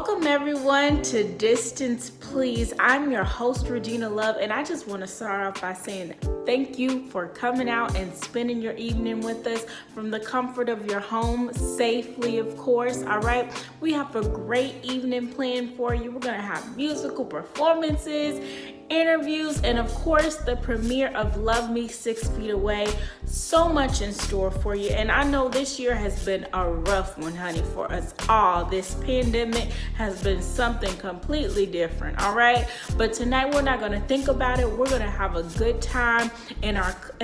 Welcome everyone to Distance Please. I'm your host, Regina Love, and I just want to start off by saying thank you for coming out and spending your evening with us from the comfort of your home, safely, of course. All right, we have a great evening planned for you. We're going to have musical performances, interviews, and of course the premiere of Love Me 6 Feet Away. So much in store for you, and I know this year has been a rough one, honey, for us all. This pandemic has been something completely different, all right? But tonight we're not going to think about it. We're going to have a good time in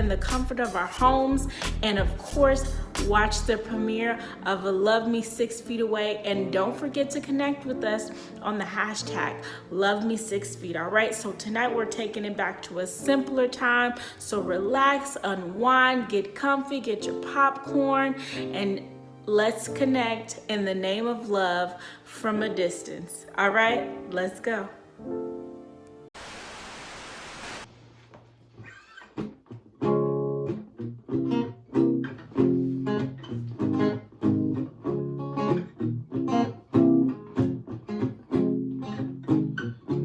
the comfort of our homes, and of course watch the premiere of Love Me 6 Feet Away. And don't forget to connect with us on the hashtag Love Me 6 Feet. All right, so tonight we're taking it back to a simpler time. So relax, unwind, get comfy, get your popcorn, and let's connect in the name of love from a distance. All right, let's go.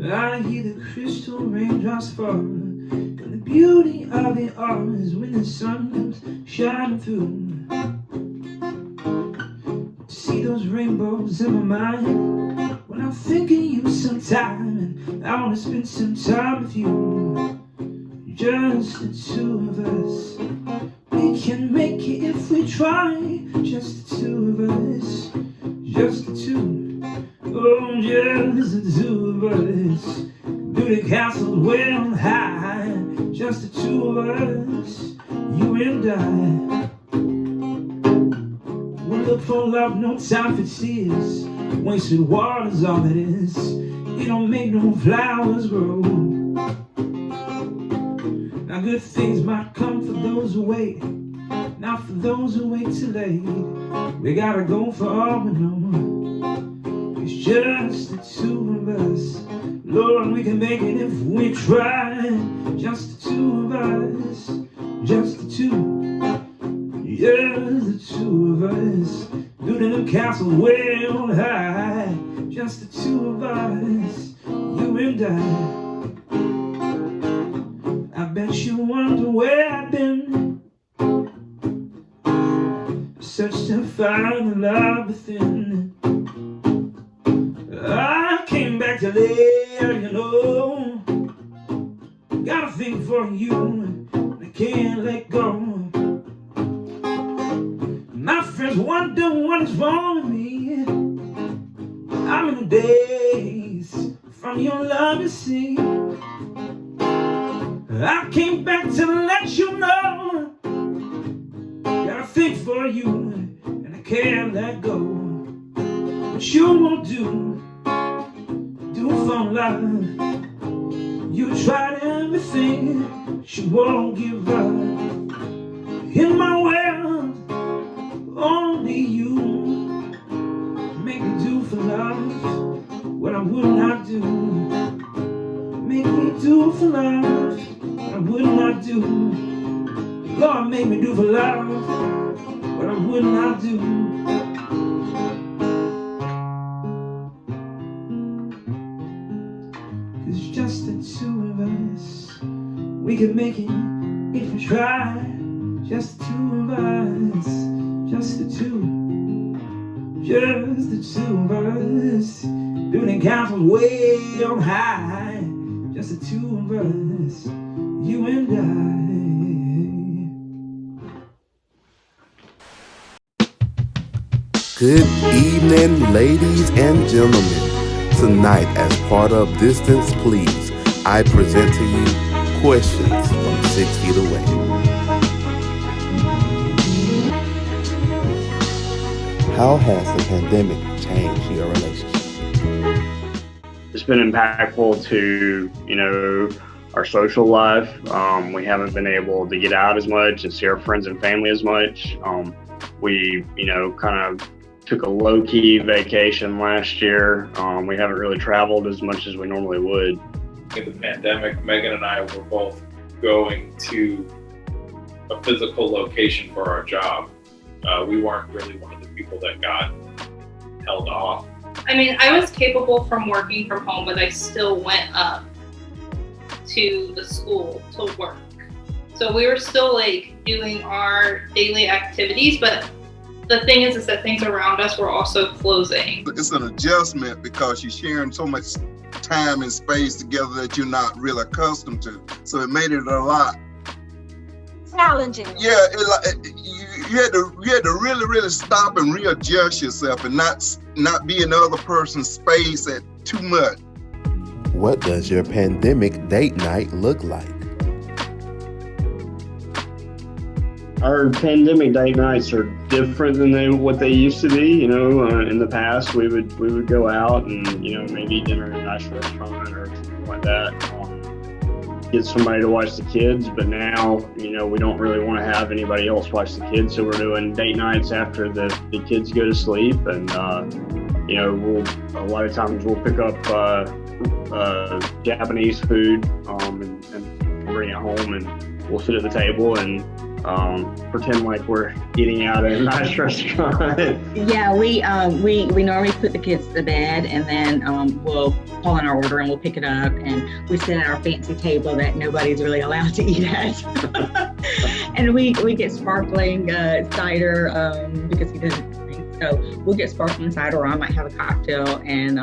I hear the crystal raindrops fall, and the beauty of it all is when the sun comes shining through. To see those rainbows in my mind when I'm thinking you sometime, and I wanna spend some time with you. Just the two of us, we can make it if we try. Just the two of us, just the two. Oh, just the two of us, building castles well high. Just the two of us, you and I. We look for love, no time for tears. Wasted water's all it is. It don't make no flowers grow. Now good things might come for those who wait, not for those who wait too late. We gotta go for all we know. It's just the two of us. Lord, we can make it if we try. Just the two of us. Just the two. Yeah, the two of us. Building a castle well high. Just the two of us. You and I bet you wonder where I've been. Searched to find the love within. I came back to let you know. Got a thing for you, I can't let go. My friends wonder what is wrong with me. I'm in the daze from your love, you see. I came back to let you know. Got a thing for you, and I can't let go. What you won't do for love. You tried everything, but you won't give up. In my world, only you make me do for love what I would not do. Make me do for love what I would not do. Lord, make me do for love what I would not do. It's just the two of us. We can make it if we try. Just the two of us. Just the two. Just the two of us. Building castles way on high. Just the two of us. You and I. Good evening, ladies and gentlemen. Tonight, as part of Distance Please, I present to you questions from 6 feet away. How has the pandemic changed your relationship? It's been impactful to, our social life. We haven't been able to get out as much and see our friends and family as much. We, kind of took a low-key vacation last year. We haven't really traveled as much as we normally would. In the pandemic, Megan and I were both going to a physical location for our job. We weren't really one of the people that got held off I mean, I was capable from working from home, but I still went up to the school to work. So we were still like doing our daily activities, but the thing is that things around us were also closing. It's an adjustment because you're sharing so much time and space together that you're not really accustomed to. So it made it a lot challenging. Yeah, you had to really stop and readjust yourself and not be in the other person's space at too much. What does your pandemic date night look like? Our pandemic date nights are different than what they used to be. You know, in the past we would go out and, you know, maybe dinner in a nice restaurant or something like that. Get somebody to watch the kids, but now, you know, we don't really want to have anybody else watch the kids, so we're doing date nights after the kids go to sleep. And you know, a lot of times we'll pick up Japanese food and bring it home, and we'll sit at the table and pretend like we're eating out at a nice restaurant. Yeah, we normally put the kids to bed, and then we'll call in our order and we'll pick it up, and we sit at our fancy table that nobody's really allowed to eat at. And we get sparkling cider because he doesn't drink. So we'll get sparkling cider, or I might have a cocktail, and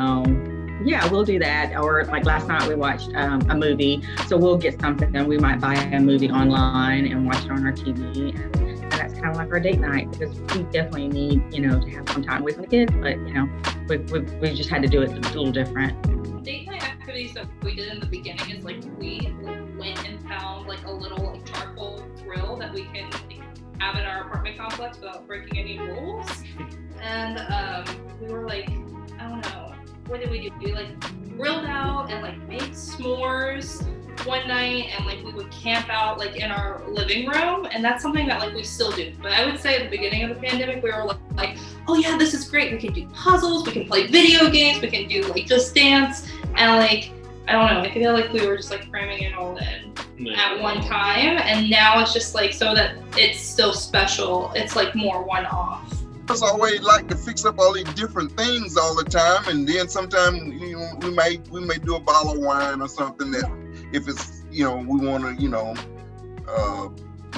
yeah, we'll do that. Or like last night we watched a movie, so we'll get something and we might buy a movie online and watch it on our TV. And that's kind of like our date night, because we definitely need, you know, to have some time with the kids, but you know, we just had to do it a little different. Date night activities that we did in the beginning is like we went and found like a little like charcoal grill that we can have in our apartment complex without breaking any rules. And we were like, I don't know, what did we do? We like grilled out and like made s'mores one night, and like we would camp out like in our living room, and that's something that like we still do. But I would say at the beginning of the pandemic we were like, oh yeah, this is great, we can do puzzles, we can play video games, we can do like Just Dance, and like I don't know, I feel like we were just like cramming it all in at one time, and now it's just like, so that it's still special, it's like more one-off. It's always like to fix up all these different things all the time, and then sometimes, you know, we may do a bottle of wine or something that, if it's, you know, we want to, you know,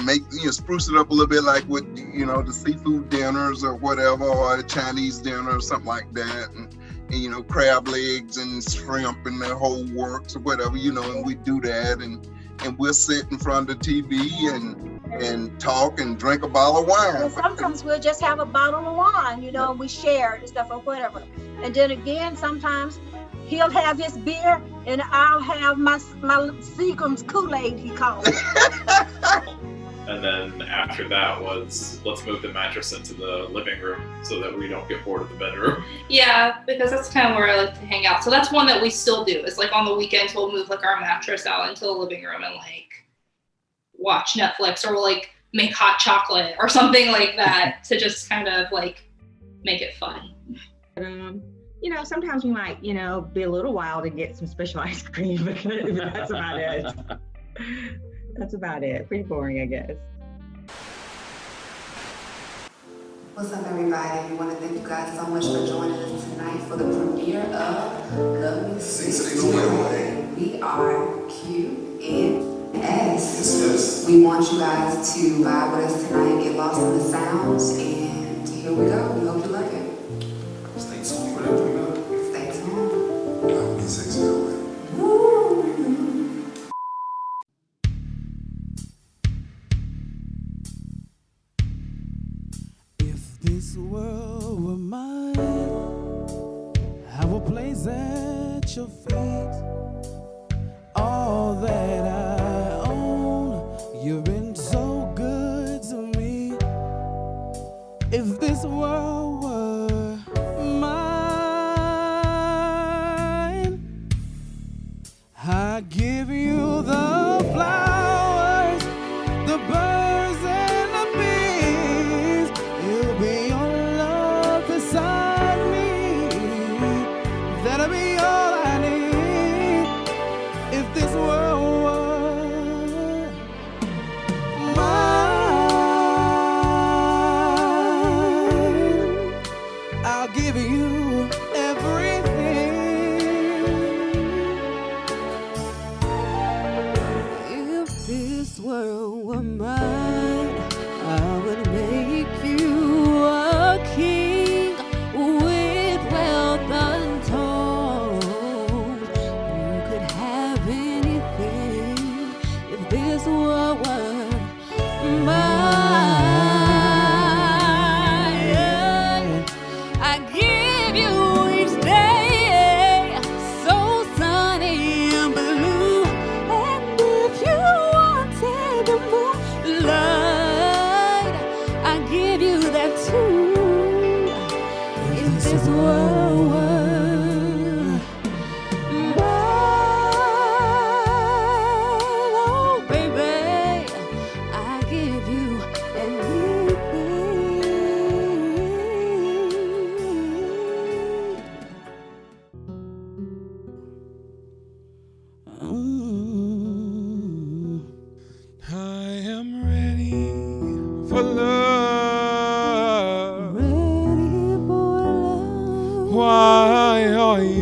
make, you know, spruce it up a little bit, like with, you know, the seafood dinners or whatever, or a Chinese dinner or something like that, and you know, crab legs and shrimp and the whole works or whatever, you know, and we do that, and we'll sit in front of the TV and talk and drink a bottle of wine. And sometimes we'll just have a bottle of wine, you know, and we share it and stuff or whatever. And then again, sometimes he'll have his beer and I'll have my Seagram's Kool-Aid, he calls it. And then after that was, let's move the mattress into the living room so that we don't get bored of the bedroom. Yeah, because that's kind of where I like to hang out. So that's one that we still do. It's like on the weekends we'll move like our mattress out into the living room and like watch Netflix, or we'll like make hot chocolate or something like that to just kind of like make it fun. You know, sometimes we might, you know, be a little wild and get some special ice cream, but that's about it. That's about it. Pretty boring, I guess. What's up, everybody? We want to thank you guys so much for joining us tonight for the premiere of Love 16. We are QNS. Yes. We want you guys to vibe with us tonight and get lost in the sounds. And here we go. We hope you like it. Stay tuned for that premiere. Stay tuned. Love 16. This world were mine, I will place at your feet all that I own. You've been so good to me. If this world were mine, I'd give you the flowers, the birds and the bees. You'll be your love beside me. That'll be all I need. If this world was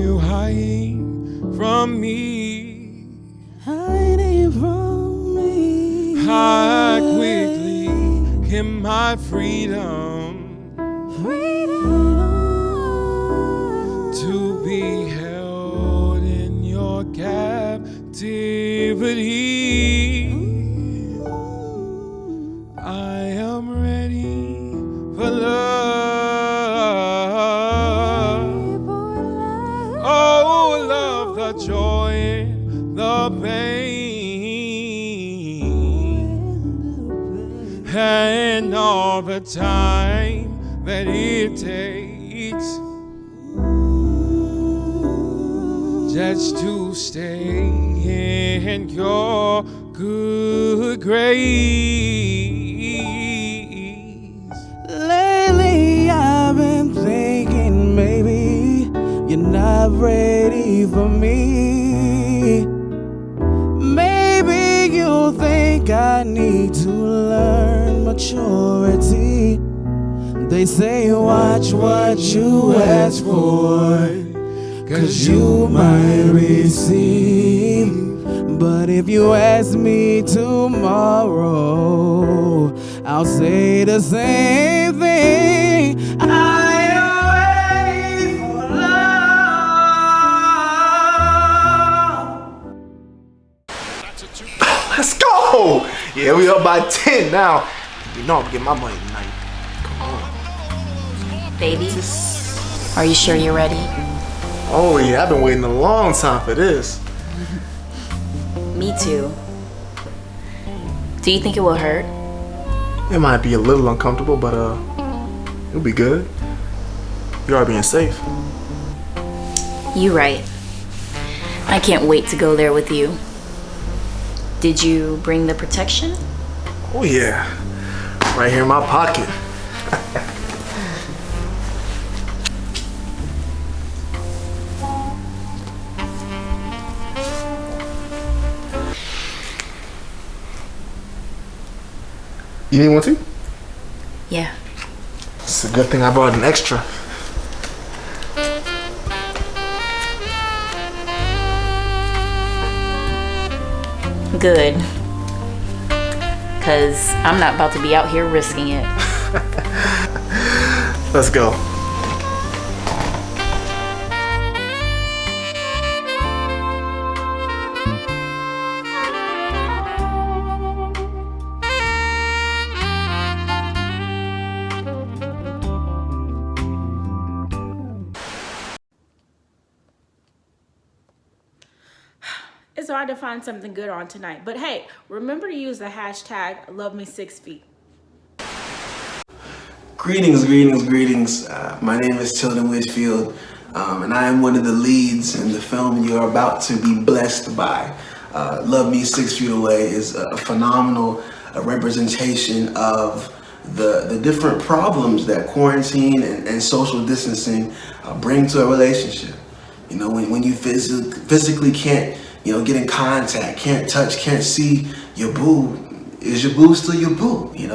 you hiding from me? Hiding from me. I quickly get my freedom. To be held in your captivity. I am ready for love. Oh, love, the joy and the pain, and all the time that it takes just to stay in your good grace. Lately I've been thinking maybe you're not ready for me. Maybe you think I need to learn maturity. They say watch what you ask for, 'cause you might receive. But if you ask me tomorrow, I'll say the same thing. I am ready for love. Let's go! Yeah, we up by 10 now. You know I'm getting my money tonight. Come on. Baby, are you sure you're ready? Oh yeah, I've been waiting a long time for this. Me too. Do you think it will hurt? It might be a little uncomfortable, but it'll be good. You are being safe. You right. I can't wait to go there with you. Did you bring the protection? Oh yeah, right here in my pocket. You need one too? Yeah. It's a good thing I brought an extra. Good. 'Cause I'm not about to be out here risking it. Let's go. It's hard to find something good on tonight, but hey, remember to use the hashtag #LoveMe6feet. Greetings, greetings, greetings. My name is Tilden Whitfield, and I am one of the leads in the film you are about to be blessed by. Love Me 6 Feet Away is a phenomenal representation of the different problems that quarantine and social distancing bring to a relationship. You know, when you physically can't, get in contact, can't touch, can't see your boo, is your boo still your boo? And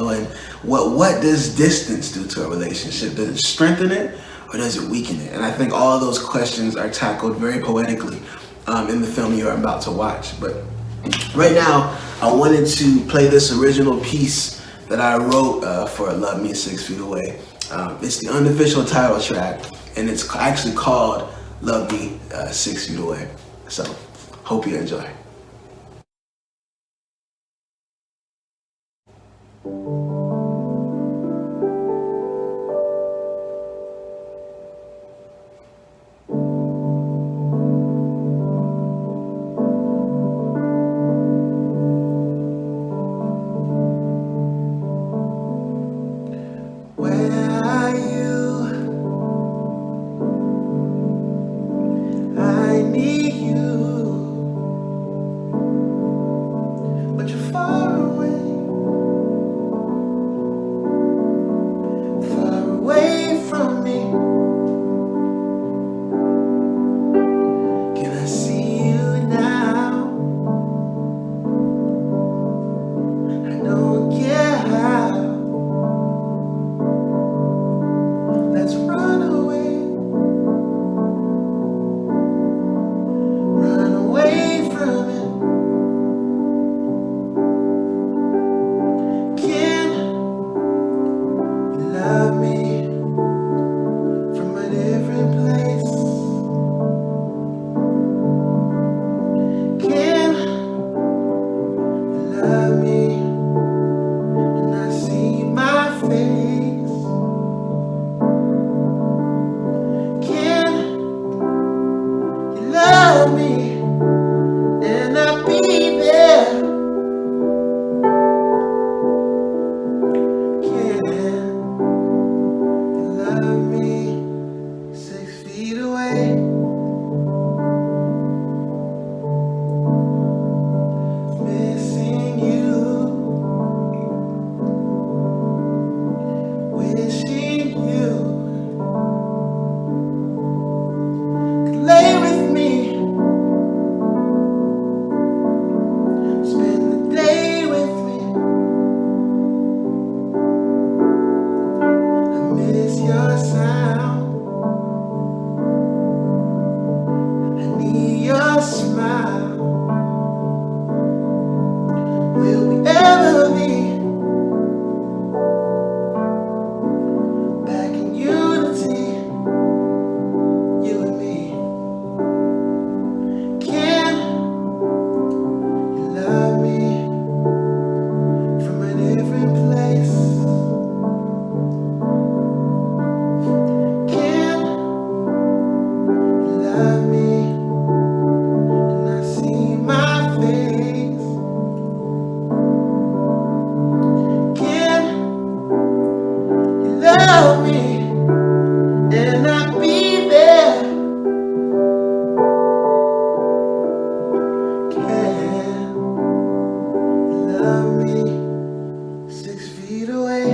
what does distance do to a relationship? Does it strengthen it or does it weaken it? And I think all of those questions are tackled very poetically in the film you're about to watch. But right now, I wanted to play this original piece that I wrote for Love Me 6 Feet Away. It's the unofficial title track, and it's actually called Love Me 6 Feet Away. So, hope you enjoy. love me and I'll be there. Can you love me 6 feet away? Missing you, wishing you could lay with me, spend the day with me. I miss your sound, I need your smile. Will we ever be back in unity, you and me? Can you love me from a different place? Can you love me and I see my face? Can you love me and I'll be there? Can you love me 6 feet away?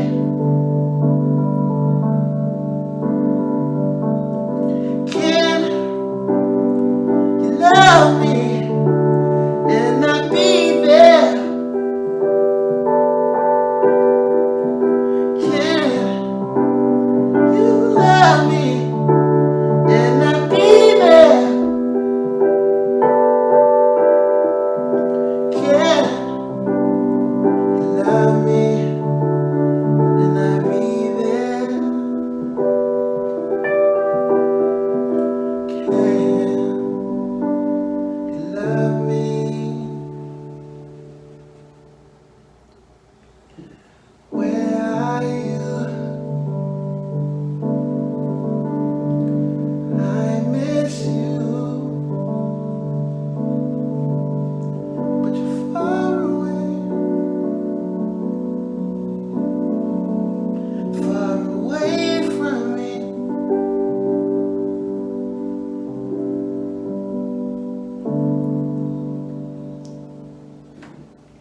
Can you love me and I'll be there? Can you love me and I'll be there? Can you love me and I'll be there? Can you love me? Where are you? I miss you, but you're far away from me.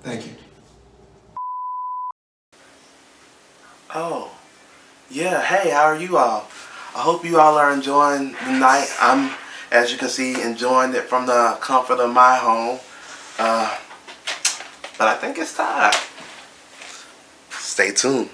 Thank you. Oh, yeah. Hey, how are you all? I hope you all are enjoying the night. I'm, as you can see, enjoying it from the comfort of my home. But I think it's time. Stay tuned.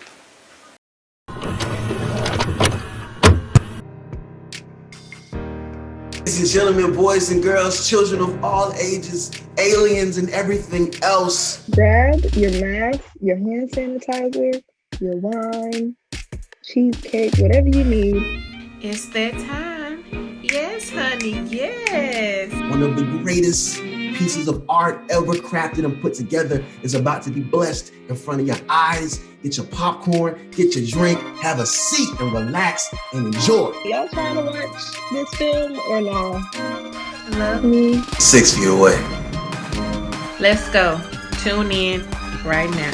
Ladies and gentlemen, boys and girls, children of all ages, aliens and everything else. Grab your mask, your hand sanitizer, your wine, cheesecake, whatever you need. It's that time. Yes, honey, yes. One of the greatest pieces of art ever crafted and put together is about to be blessed in front of your eyes. Get your popcorn, get your drink, have a seat and relax and enjoy. Y'all trying to watch this film or no? Love me. 6 feet away. Let's go. Tune in right now.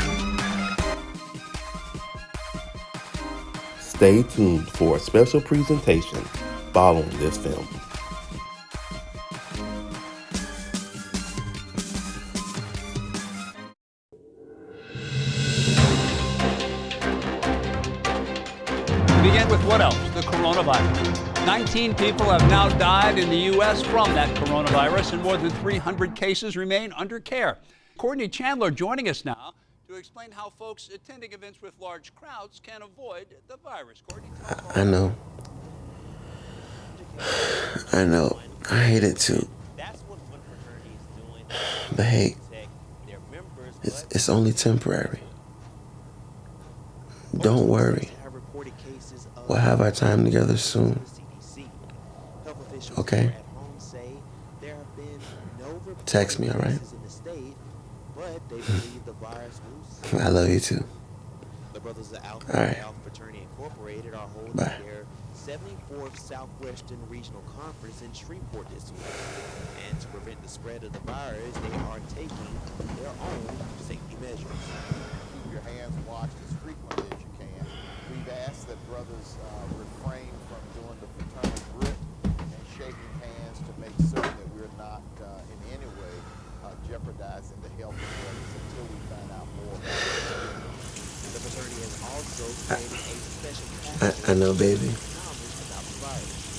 Stay tuned for a special presentation following this film. We begin with what else? The coronavirus. 19 people have now died in the U.S. from that coronavirus, and more than 300 cases remain under care. Courtney Chandler joining us now to explain how folks attending events with large crowds can avoid the virus. Courtney? I know. I hate it too. But hey, it's only temporary. Don't worry. We'll have our time together soon. Okay? Text me, alright? I love you too. Alright. Bye. 74th Southwestern Regional Conference in Shreveport this week. And prevent the spread of the virus, they are taking their own safety measures. Keep your hands washed as frequently as you can. We've asked that brothers refrain from doing the fraternal grip and shaking hands to make certain that we're not in any way jeopardizing the health of brothers until we find out more about it. The fraternity has also created a special I know, baby.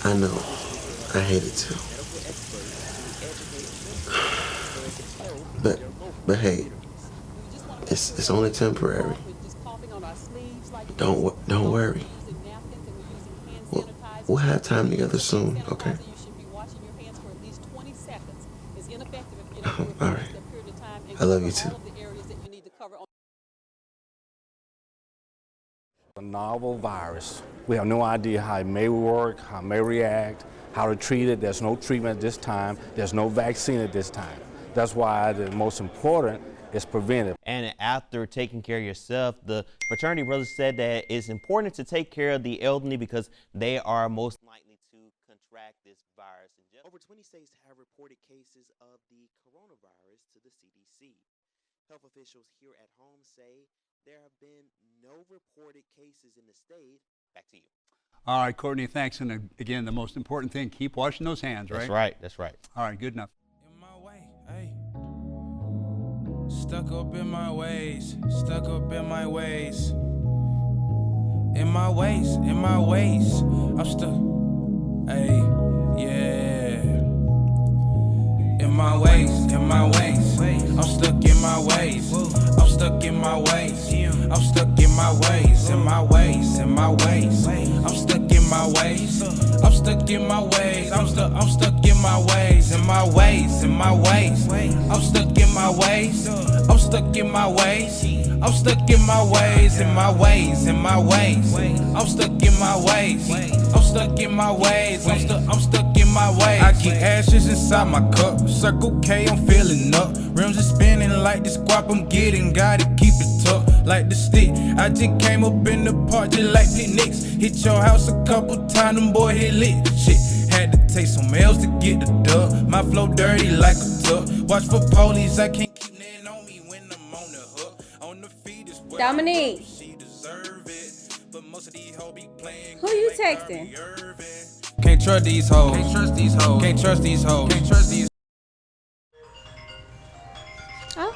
I know. I hate it too. But hey, it's only temporary. Don't worry. We'll have time together soon, okay? All right. I love you too. A novel virus. We have no idea how it may work, how it may react, how to treat it. There's no treatment at this time. There's no vaccine at this time. That's why the most important is preventive. And after taking care of yourself, the fraternity brothers said that it's important to take care of the elderly because they are most likely to contract this virus. Over 20 states have reported cases of the coronavirus to the CDC. Health officials here at home say there have been no reported cases in the state. Back to you. All right, Courtney, thanks. And again, the most important thing, keep washing those hands, right? That's right. That's right. All right, good enough. In my way, hey. Stuck up in my ways, stuck up in my ways. In my ways, I'm stuck, hey, yeah. In my ways, I'm stuck in my ways. I'm stuck in my ways. I'm stuck in my ways. In my ways. I'm stuck in my ways. I'm stuck in my ways. I'm stuck in my ways. In my ways. I'm stuck in my ways. I'm stuck in my ways. I'm stuck in my ways. In my ways. I'm stuck in my ways. I'm stuck in my ways. I'm stuck in my ways. I keep ashes inside my cup. Circle K, I'm filling up. Rims are spinning like the squap I'm getting. Gotta keep it tucked like the stick. I just came up in the park just like picnics. Hit your house a couple times, them boy hit lit. Shit, had to take some L's to get the dub. My flow dirty like a tub. Watch for police, I can't keep nothing on me when I'm on the hook. On the feet is where Dominique. she deserve it. But most of these hoes be playing. Who you texting? Can't trust these hoes. Can't trust these hoes. Can't trust these hoes. Can't trust these. Oh.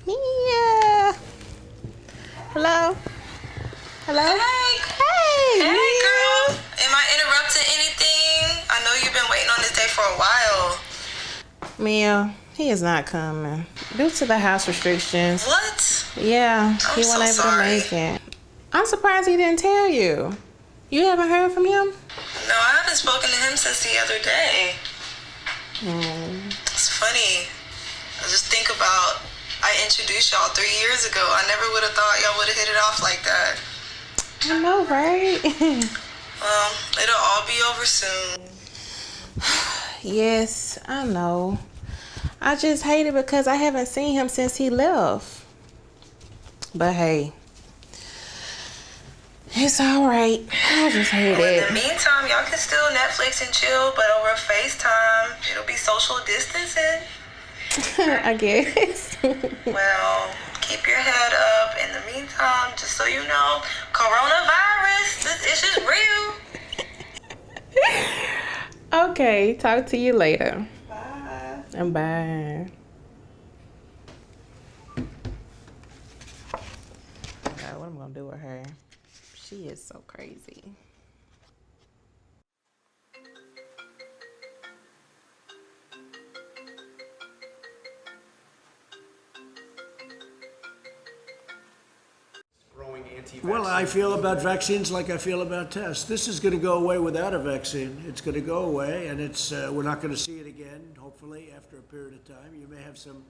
Mia. Hello. Hello. Hey, girl. Am I interrupting anything? I know you've been waiting on this day for a while. Mia, he is not coming due to the house restrictions. What? Yeah, I'm he so wasn't able sorry. to make it. I'm surprised he didn't tell you. You haven't heard from him? No, I haven't spoken to him since the other day. It's funny. I just think about, I introduced y'all 3 years ago. I never would have thought y'all would have hit it off like that. I know, right? Well, it'll all be over soon. Yes, I know. I just hate it because I haven't seen him since he left. But hey, it's all right. I just hate Well, it. in the meantime, y'all can still Netflix and chill, but over FaceTime, it'll be social distancing. I guess. Well, keep your head up. In the meantime, just so you know, coronavirus, this issue's real. Okay, talk to you later. Bye. And bye. God, what am I gonna do with her? She is so crazy. Well, I feel about vaccines like I feel about tests. This is going to go away without a vaccine. It's going to go away, and we're not going to see it again, hopefully, after a period of time. You may have some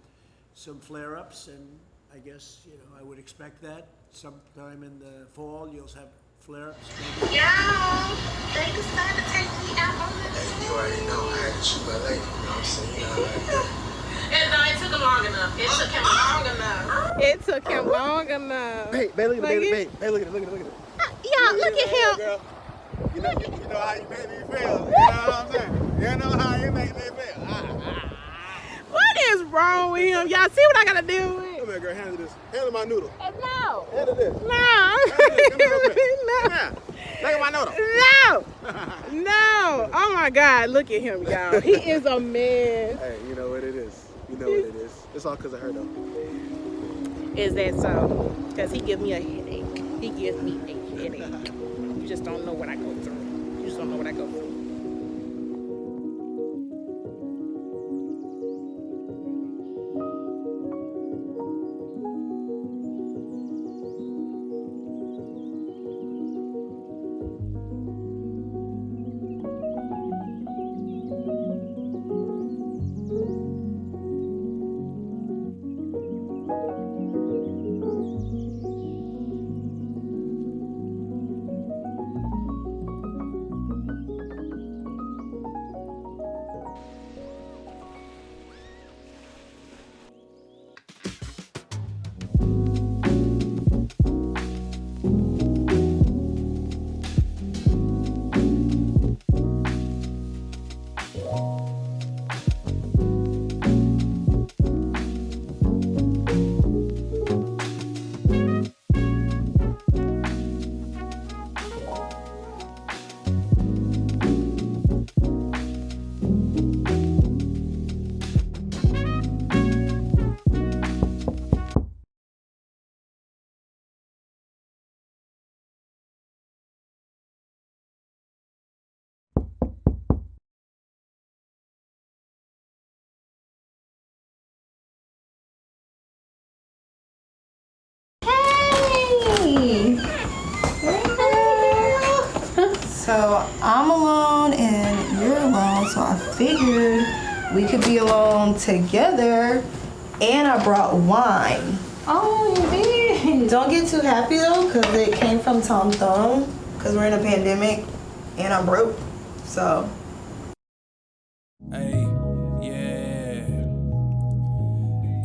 flare-ups, and I guess, I would expect that. Sometime in the fall, you'll have flare-ups. Yeah, they decided to take me out on the You already know I had to shoot my lady, you know what I'm saying? It took him long enough. It took him long enough. It took him long enough. Hey, babe, look at it, babe, look at it. Yeah, look at him. Girl. You know how you make me feel. You know what I'm saying? You know how you make me feel. What is wrong with him? Y'all see what I gotta deal with? Come here, girl. Handle this. Handle my noodle. No. Handle this. No. Handle this. Come here real quick. Come here. Look at my noodle. No. No. Oh my God. Look at him, y'all. He is a mess. Hey, you know what it is. You know what it is. It's all because of her, though. Is that so? Because he gives me a headache. He gives me a headache. You just don't know what I go through. You just don't know what I go through. So I'm alone and you're alone, so I figured we could be alone together, and I brought wine. Oh, you did? Don't get too happy though, because it came from Tom Thumb, because we're in a pandemic and I'm broke, so. Hey, yeah.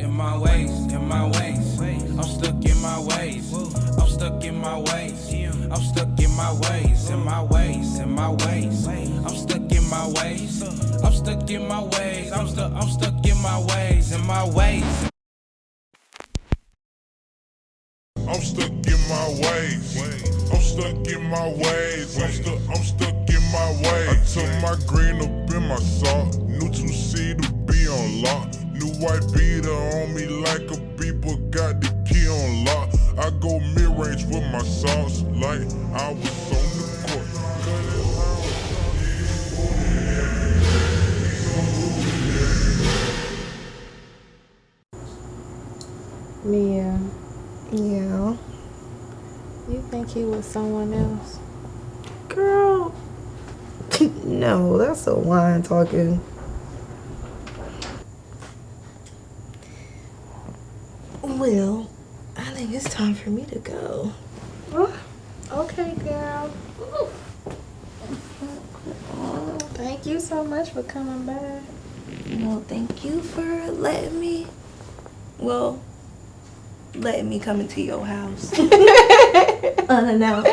In my ways, I'm stuck in my ways. I'm stuck in my ways. I'm stuck in my ways, in my ways, in my ways. I'm stuck in my ways. I'm stuck in my ways. I'm stuck in my ways, in my ways. I'm stuck in my ways. I'm stuck in my ways. I'm stuck in my ways. I took my green up in my sock. New 2C to be on lock. New white beater on me like a beeper. Got the key on lock. I go mid-range with my sauce like I was on the court. Mia. Yeah. You think he was someone else? Girl. No, that's a wine talking. Well, I think it's time for me to go. Oh, okay, girl. Thank you so much for coming by. Well, thank you for letting me come into your house. Unannounced.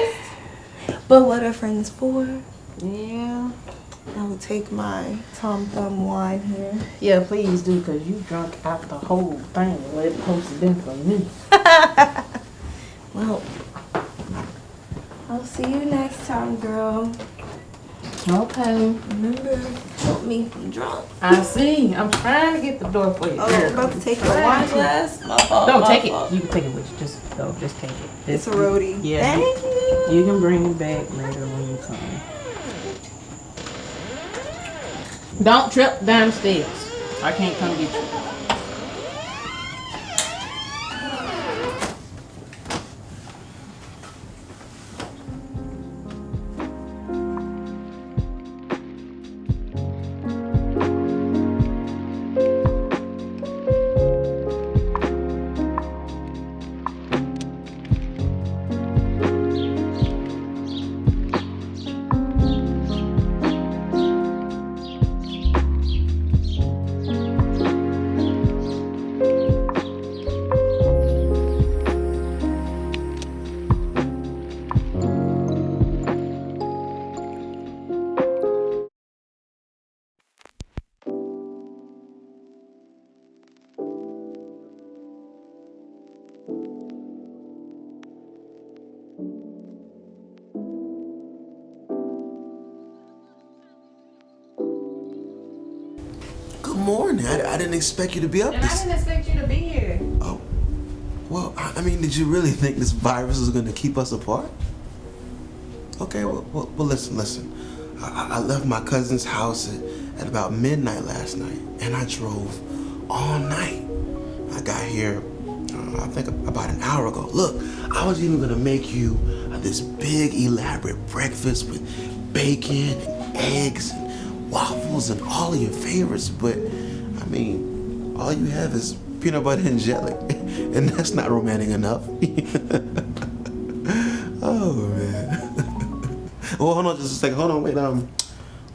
But what are friends for? Yeah. I will take my Tom Thumb wine here. Yeah, please do, because you drunk out the whole thing. What it's supposed to be for me. Well, I'll see you next time, girl. Okay. Remember, help me if I'm drunk. I see. I'm trying to get the door for you. Oh, I'm about to take your wine glass. My fault. Don't my take fault. it. You can take it with you. Just take it. It's a roadie. Yeah. Thank you. You can bring it back later when you come. Don't trip downstairs. I can't come get you. Good morning. I didn't expect you to be up And I didn't expect you to be here. Oh, well, I mean, did you really think this virus was going to keep us apart? Okay, well, listen. I left my cousin's house at about midnight last night, and I drove all night. I got here, I think about an hour ago. Look, I was even gonna make you this big elaborate breakfast with bacon and eggs and waffles and all of your favorites, but I mean, all you have is peanut butter and jelly, and that's not romantic enough. Oh man. Well, hold on just a second. Hold on, wait.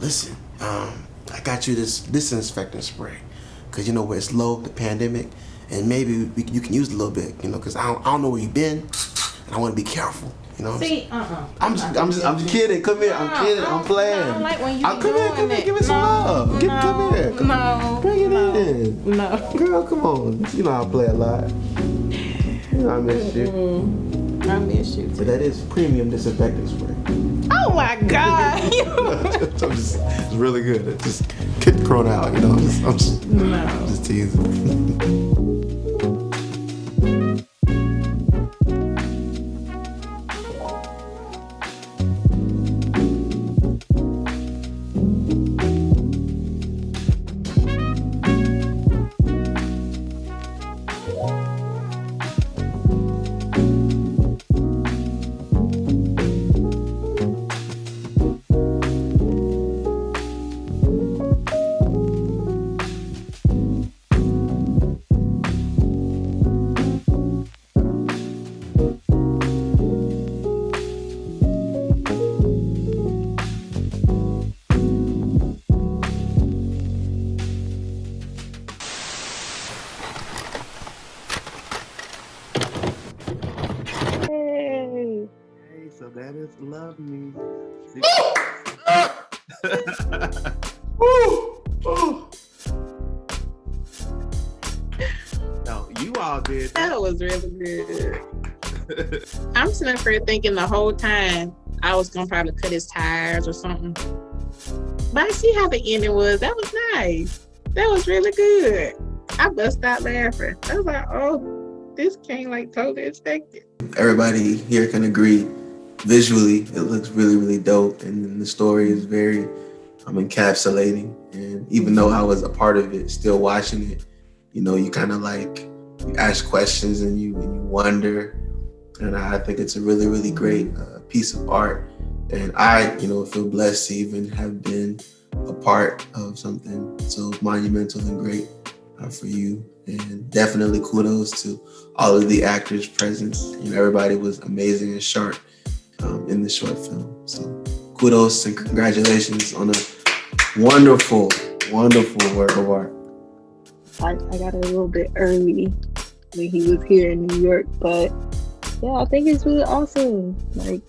Listen. I got you this disinfectant spray, cause you know where it's low, the pandemic, and maybe you can use it a little bit, you know, cause I don't know where you've been, and I want to be careful. You know. See, I'm just kidding. Come here. I'm kidding. I'm playing. I don't like when you come here. Give me some love. Come here. Bring it in. No. Girl, come on. You know I play a lot. You know I miss you. I miss you too. But that is premium disinfectant spray. Oh my God. It's really good. It just get the corona out, you know. I'm just teasing. So that is Love Me. No, you all did. That was really good. I'm sitting up here thinking the whole time I was gonna probably cut his tires or something. But I see how the ending was. That was nice. That was really good. I bust out laughing. I was like, oh, this came like totally expected. Everybody here can agree. Visually, it looks really, really dope, and the story is very encapsulating. And even though I was a part of it, still watching it, you know, you kind of like you ask questions and you wonder. And I think it's a really, really great piece of art. And I, you know, feel blessed to even have been a part of something so monumental and great for you. And definitely kudos to all of the actors present. You know, everybody was amazing and sharp in the short film. So kudos and congratulations on a wonderful, wonderful work of art. I got a little bit early when he was here in New York, but yeah, I think it's really awesome. Like,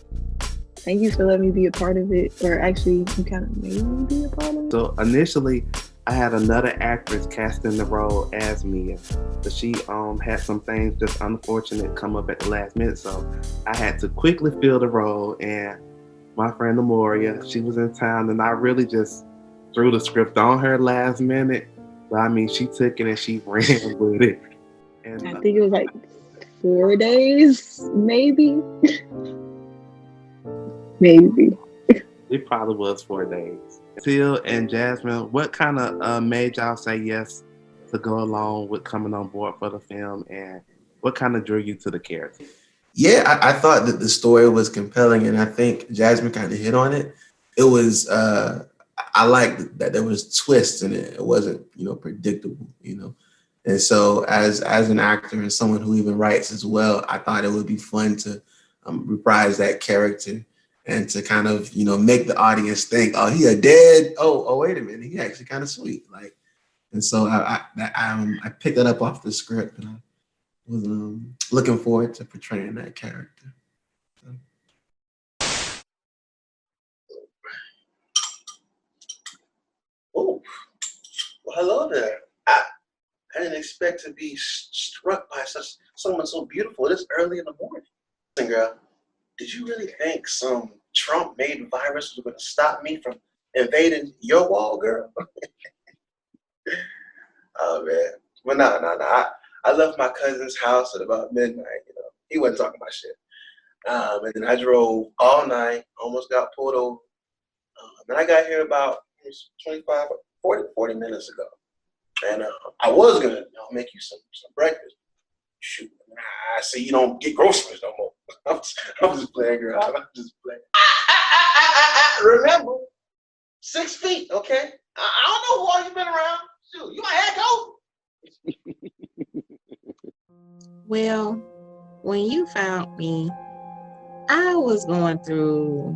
thank you for letting me be a part of it, or actually, you kind of made me be a part of it. So initially, I had another actress cast in the role as Mia, but she had some things just unfortunate come up at the last minute, so I had to quickly fill the role. And my friend Amoria, she was in town, and I really just threw the script on her last minute. But I mean, she took it and she ran with it. And I think it was like 4 days, maybe. Maybe. It probably was 4 days. Teal and Jasmine, what kind of made y'all say yes to go along with coming on board for the film, and what kind of drew you to the character? Yeah, I thought that the story was compelling, and I think Jasmine kind of hit on it. It was, I liked that there was twists in it. It wasn't, you know, predictable, you know. And so as an actor and someone who even writes as well, I thought it would be fun to reprise that character and to kind of, you know, make the audience think, oh, he a dead, oh, wait a minute, he actually kind of sweet. Like, and so I picked that up off the script, and I was looking forward to portraying that character. Oh, well, hello there. I didn't expect to be struck by someone so beautiful this early in the morning. Listen, girl, did you really think some Trump-made virus was going to stop me from invading your wall, girl? Oh man, well no. I left my cousin's house at about midnight. He wasn't talking about shit. And then I drove all night, almost got pulled over. Then I got here about 40 minutes ago. And I was gonna make you some breakfast. Shoot, I see you don't get groceries no more. I'm just playing, girl. I'm just playing. Remember, 6 feet, okay? I don't know who all you been around. Shoot, you my head coach. Well, when you found me, I was going through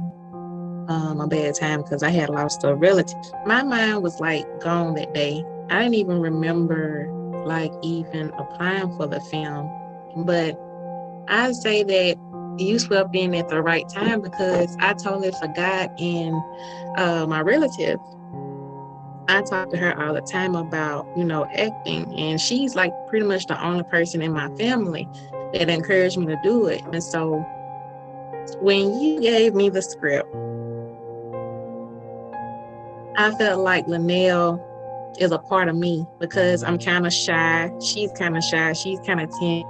a bad time because I had lost a relative. My mind was like gone that day. I didn't even remember like even applying for the film. But I say that you swept in at the right time because I totally forgot in my relative. I talk to her all the time about, acting, and she's like pretty much the only person in my family that encouraged me to do it. And so when you gave me the script, I felt like Linnell is a part of me because I'm kind of shy. She's kind of shy. She's kind of timid,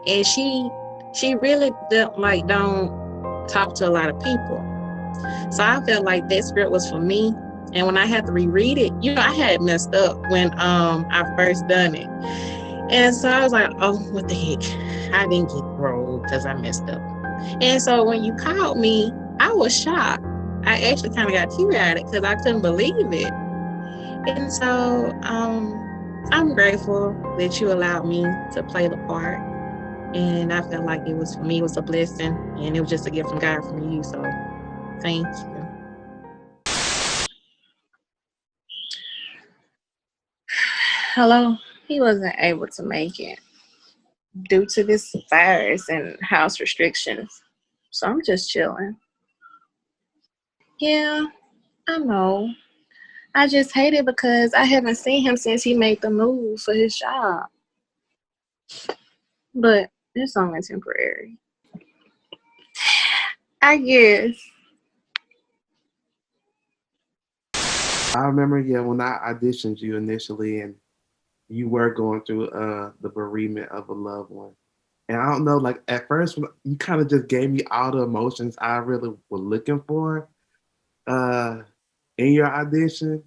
and she really don't talk to a lot of people. So I felt like that script was for me. And when I had to reread it, I had messed up when I first done it. And so I was like, oh, what the heck? I didn't get the role because I messed up. And so when you called me, I was shocked. I actually kind of got teary-eyed because I couldn't believe it. And so I'm grateful that you allowed me to play the part. And I felt like it was, for me, it was a blessing. And it was just a gift from God from you. So thank you. Hello. He wasn't able to make it due to this virus and house restrictions. So I'm just chilling. Yeah, I know. I just hate it because I haven't seen him since he made the move for his job. But it's only temporary. I guess. I remember, when I auditioned you initially, and you were going through the bereavement of a loved one. And I don't know, like at first, you kind of just gave me all the emotions I really was looking for in your audition.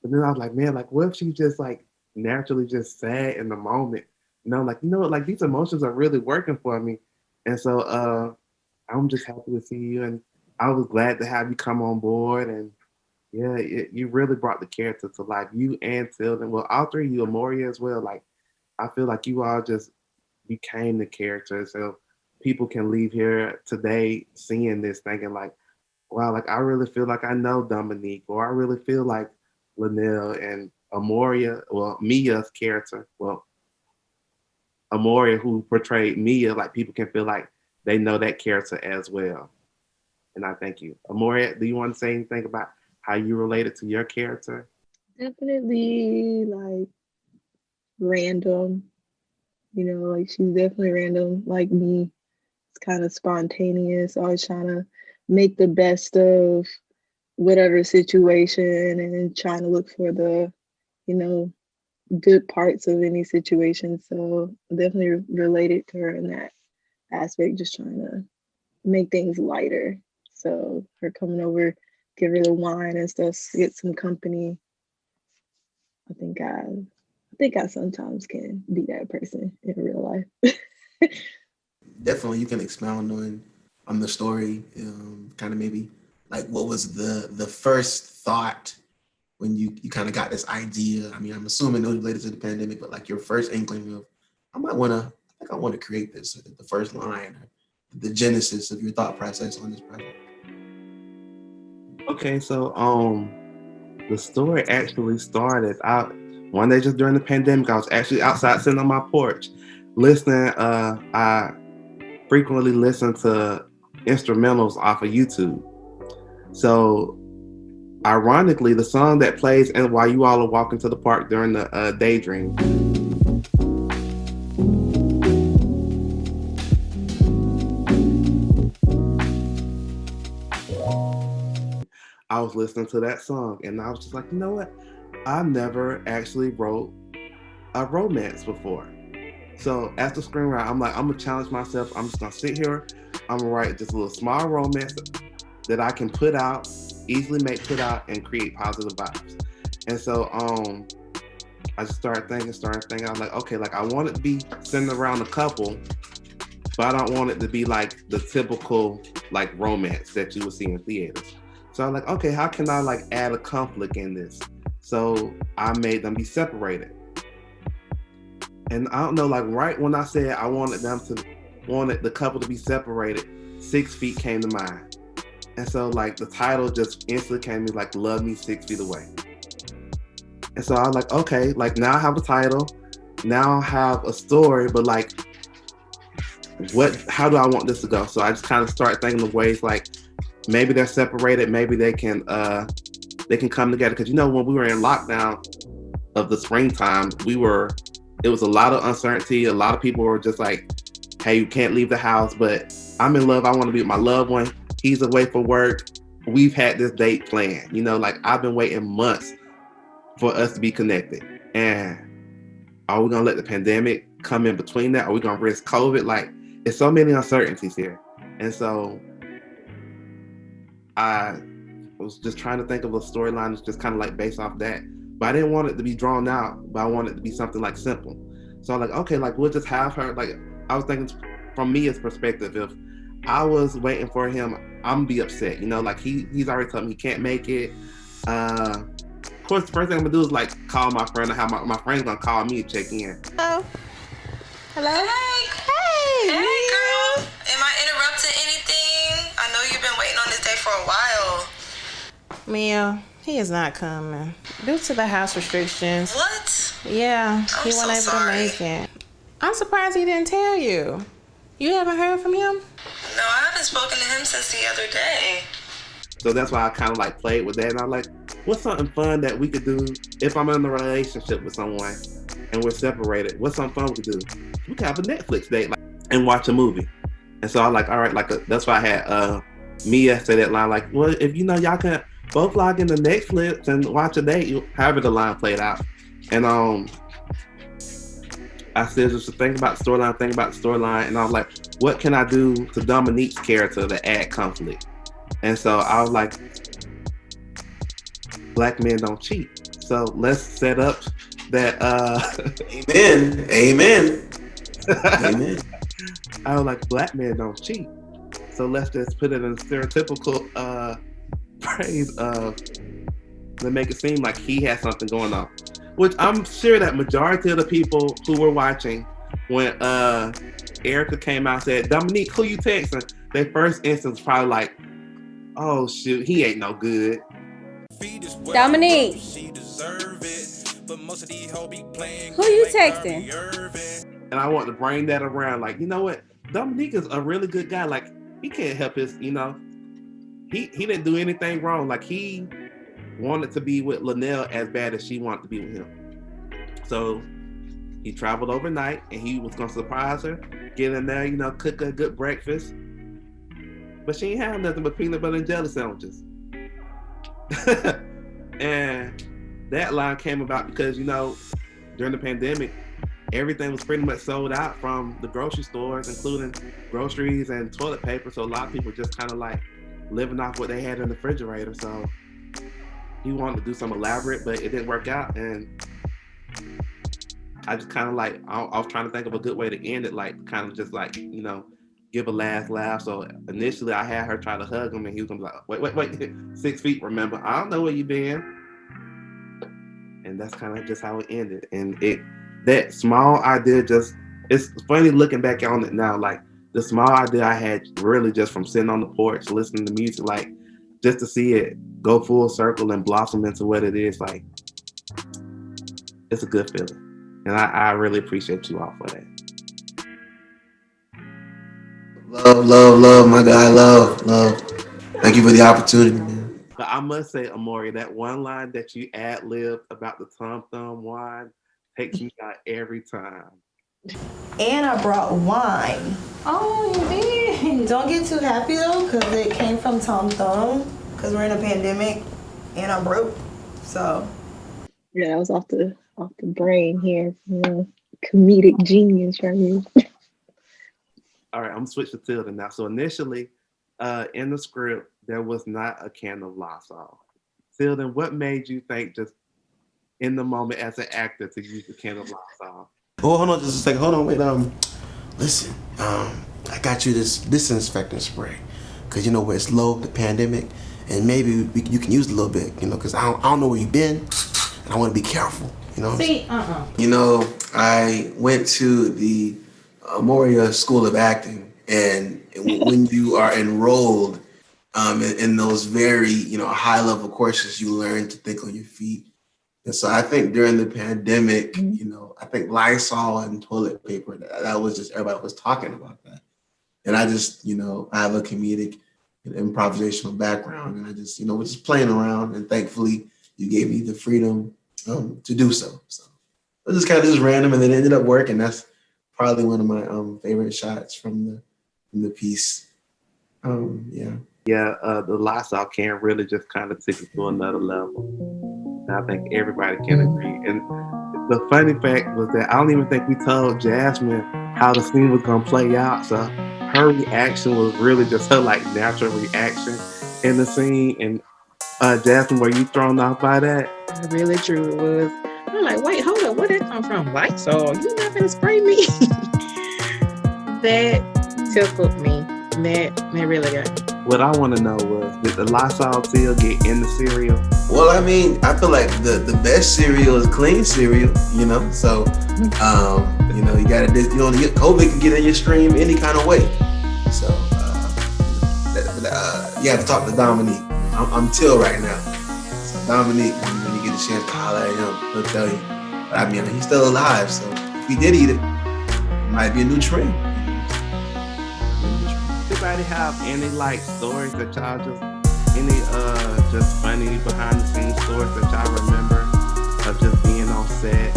But then I was like, man, like what if she just like naturally just sad in the moment? Like these emotions are really working for me. And so I'm just happy to see you, and I was glad to have you come on board. And yeah, you really brought the character to life. You and Tilden, well, all three of you, Amoria as well. Like, I feel like you all just became the character. So people can leave here today seeing this thinking like, wow, like I really feel like I know Dominique, or I really feel like Linnell and Amoria, well, Mia's character. Well, Amoria, who portrayed Mia, like people can feel like they know that character as well. And I thank you. Amoria, do you want to say anything about how you related to your character? Definitely like random. Like she's definitely random like me. It's kind of spontaneous, always trying to make the best of whatever situation and trying to look for the, good parts of any situation. So definitely related to her in that aspect, just trying to make things lighter. So her coming over, give her the wine and stuff, get some company. I think I sometimes can be that person in real life. Definitely, you can expound on the story. Kind of maybe like what was the first thought when you kind of got this idea? I mean, I'm assuming it was related to the pandemic, but like your first inkling of I think I want to create this. The first line, the genesis of your thought process on this project. Okay, so the story actually started out one day just during the pandemic. I was actually outside sitting on my porch listening. I frequently listen to instrumentals off of YouTube. So ironically, the song that plays and while you all are walking to the park during the daydream. I was listening to that song and I was just like, you know what? I never actually wrote a romance before. So as the screenwriter, I'm like, I'm gonna challenge myself. I'm just gonna sit here. I'm gonna write just a little small romance that I can put out, easily put out, and create positive vibes. And so I just started thinking. I was like, okay, like I want it to be centered around a couple, but I don't want it to be like the typical like romance that you would see in theaters. So I'm like, okay, how can I like add a conflict in this? So I made them be separated. And I don't know, like right when I said I wanted the couple to be separated, 6 feet came to mind. And so like the title just instantly came to me like Love Me 6 Feet Away. And so I was like, okay, like now I have a title, now I have a story, but like how do I want this to go? So I just kind of started thinking of ways like maybe they're separated, maybe they can come together. Cause when we were in lockdown of the springtime, it was a lot of uncertainty. A lot of people were just like, hey, you can't leave the house, but I'm in love. I want to be with my loved one. He's away for work. We've had this date planned. Like I've been waiting months for us to be connected. And are we going to let the pandemic come in between that? Are we going to risk COVID? Like, there's so many uncertainties here. And so I was just trying to think of a storyline that's just kind of like based off that. But I didn't want it to be drawn out, but I wanted it to be something like simple. So I'm like, okay, like we'll just have her, like I was thinking from Mia's perspective, if I was waiting for him, I'm gonna be upset. Like he's already told me he can't make it. Of course, the first thing I'm gonna do is like call my friend and have my friend's gonna call me and check in. Hello. Hello. Hey, girl. Am I interrupting anything? I know you've been waiting on this day for a while. Mia, he is not coming due to the house restrictions. What? Yeah, I'm he so wasn't able sorry. to make it. I'm surprised he didn't tell you. You haven't heard from him? No, I haven't spoken to him since the other day. So that's why I kind of like played with that. And I'm like, what's something fun that we could do if I'm in a relationship with someone and we're separated? What's something fun we could do? We could have a Netflix date and watch a movie. And so I'm like, all right, that's why I had Mia say that line, like, well, if y'all can both log into Netflix and watch a date, however the line played out. And I said just to think about the storyline, and I was like, what can I do to Dominique's character to add conflict? And so I was like, black men don't cheat. So let's set up that Amen. Amen. Amen. I was like, black men don't cheat. So let's just put it in a stereotypical phrase of to make it seem like he has something going on. Which I'm sure that majority of the people who were watching when Erica came out and said, Dominique, who you texting? Their first instance was probably like, oh shoot, he ain't no good. Dominique, who you texting? And I want to bring that around, like, you know what? Dominique is a really good guy. Like, he can't help his, he didn't do anything wrong. Like, he wanted to be with Linnell as bad as she wanted to be with him. So he traveled overnight and he was gonna surprise her, get in there, cook her a good breakfast. But she ain't have nothing but peanut butter and jelly sandwiches. And that line came about because, during the pandemic, everything was pretty much sold out from the grocery stores, including groceries and toilet paper. So a lot of people just kind of like living off what they had in the refrigerator. So he wanted to do something elaborate, but it didn't work out. And I just kind of like, I was trying to think of a good way to end it, like kind of just like, give a last laugh. So initially I had her try to hug him and he was gonna be like, wait, 6 feet, remember? I don't know where you been. And that's kind of just how it ended. And that small idea it's funny looking back on it now, like the small idea I had really just from sitting on the porch, listening to music, like just to see it go full circle and blossom into what it is, like it's a good feeling. And I really appreciate you all for that. Love, my guy, love. Thank you for the opportunity, man. But I must say, Amori, that one line that you ad-libbed about the Tom Thumb wine takes me out every time. And I brought wine. Oh, you did. Don't get too happy though, because it came from Tom Thumb, because we're in a pandemic and I'm broke. So. Yeah, that was off the off the brain here. Comedic genius right here. All right, I'm gonna switch to Tilda now. So initially, in the script, there was not a can of Lysol. Tilda, what made you think just in the moment as an actor to use the can of Lysol? Oh, hold on just a second. Hold on, wait. Listen. I got you this disinfectant spray, cause you know where it's low, the pandemic, and maybe you can use it a little bit, you know, cause I don't know where you've been, and I want to be careful, you know. See, You know, I went to the Moria School of Acting, and when you are enrolled in those very, you know, high level courses, you learn to think on your feet. And so I think during the pandemic, you know, I think Lysol and toilet paper, that was just, everybody was talking about that. And I just, you know, I have a comedic and improvisational background, and I just, you know, was just playing around, and thankfully you gave me the freedom to do so. So it was just kind of just random, and then it ended up working. That's probably one of my favorite shots from the piece. Yeah. Yeah, the Lysol can really just kind of take it to another level. And I think everybody can agree. And the funny fact was that I don't even think we told Jasmine how the scene was gonna play out. So her reaction was really just her like natural reaction in the scene. And Jasmine, were you thrown off by that? really true it was. I'm like, wait, hold up, where that come from? Lysol, you not gonna spray me? That tickled me. That really got me. What I want to know was, did the Lysol still get in the cereal? Well, I mean, I feel like the best cereal is clean cereal, you know. So, you know, you gotta, you know, COVID can get in your stream any kind of way. So, you have to talk to Dominique. I'm Till right now. So Dominique, when you get a chance to holler at him, he'll tell you. But I mean, he's still alive, so if he did eat it, it might be a new trend. Anybody have any like stories that y'all just funny behind the scenes stories that y'all remember of just being on set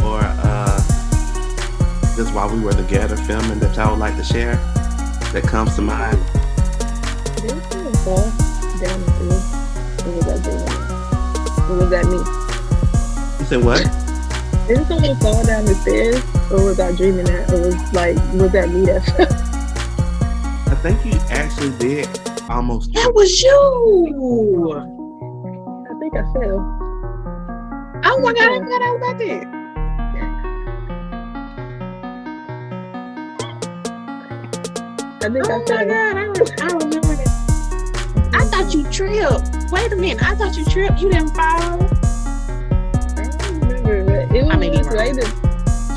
or just while we were together filming that y'all would like to share that comes to mind? Didn't someone fall down the stairs? Or was that Jamie? Or was that me? You said what? Didn't someone fall down the stairs? Or was I dreaming that? Or was that me that fell? I think you actually did almost. That was you. I think I fell. Oh my God, I forgot all about that. I think I fell. Oh my God, I remember that. I thought you tripped. Wait a minute, I thought you tripped. You didn't fall. I don't remember, but it was just like the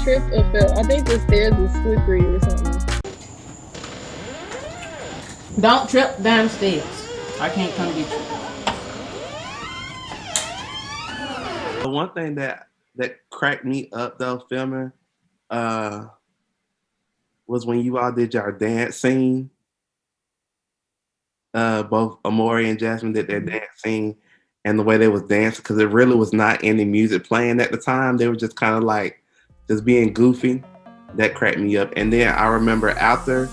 trip or fell. I think the stairs was slippery or something. Don't trip downstairs. I can't come get you. The one thing that cracked me up though filming was when you all did your dance scene. Both Amori and Jasmine did their dance scene, and the way they was dancing, because it really was not any music playing at the time. They were just kind of like just being goofy. That cracked me up. And then I remember after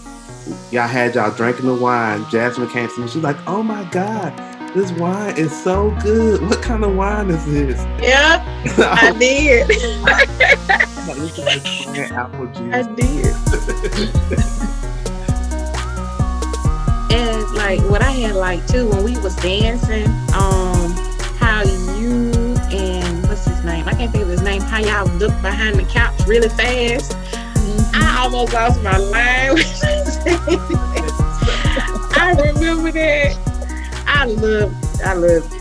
y'all had y'all drinking the wine, Jasmine came to me. She's like, "Oh my God, this wine is so good. What kind of wine is this?" Yeah, I did. Apple juice. I did. And like what I had like too when we was dancing, how you and what's his name? I can't think of his name. How y'all looked behind the couch really fast. I almost lost my line. I remember that. I loved it.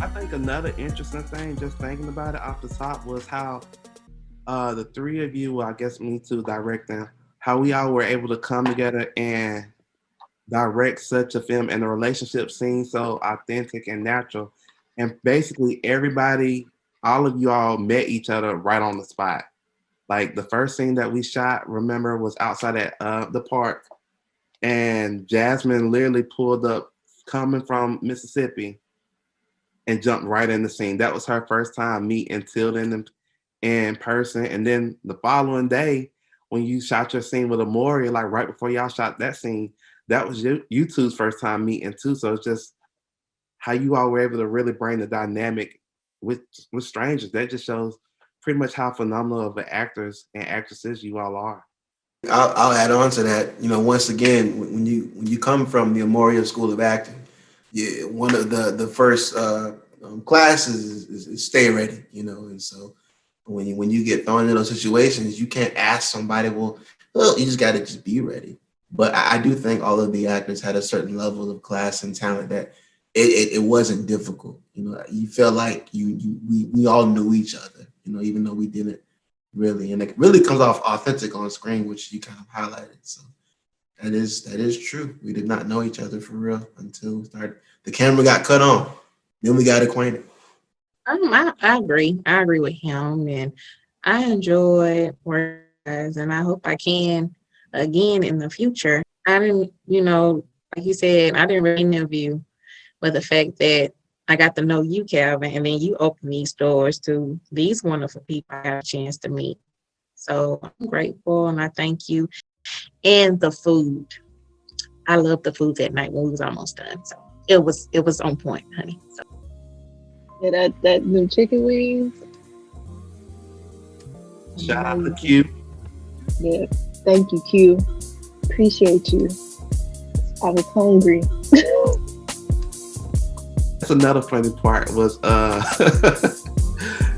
I think another interesting thing, just thinking about it off the top, was how the three of you, well, I guess me too, directing, how we all were able to come together and direct such a film, and the relationship seemed so authentic and natural. And basically everybody, all of you all met each other right on the spot. Like the first scene that we shot, remember, was outside at the park, and Jasmine literally pulled up coming from Mississippi and jumped right in the scene. That was her first time meeting Tilden in person. And then the following day, when you shot your scene with Amori, like right before y'all shot that scene, that was you two's first time meeting too. So it's just how you all were able to really bring the dynamic with strangers. That just shows pretty much how phenomenal of the actors and actresses you all are. I'll add on to that. You know, once again, when you come from the Amoria School of Acting, one of the first classes is stay ready. You know, and so when you get thrown into those situations, you can't ask somebody, well, you just got to just be ready. But I do think all of the actors had a certain level of class and talent that it wasn't difficult. You know, you felt like we all knew each other. You know, even though we didn't really, and it really comes off authentic on screen, which you kind of highlighted. So that is true. We did not know each other for real until the camera got cut on. Then we got acquainted. I agree. I agree with him, and I enjoy working with you guys, and I hope I can again in the future. I didn't, like you said, I didn't really interview, but the fact that I got to know you, Calvin, and then you opened these doors to these wonderful people I got a chance to meet. So I'm grateful, and I thank you. And the food, I love the food that night when we was almost done. So it was on point, honey. So. Yeah, that new chicken wings. Shout out to Q. Yeah, thank you, Q. Appreciate you. I was hungry. That's another funny part was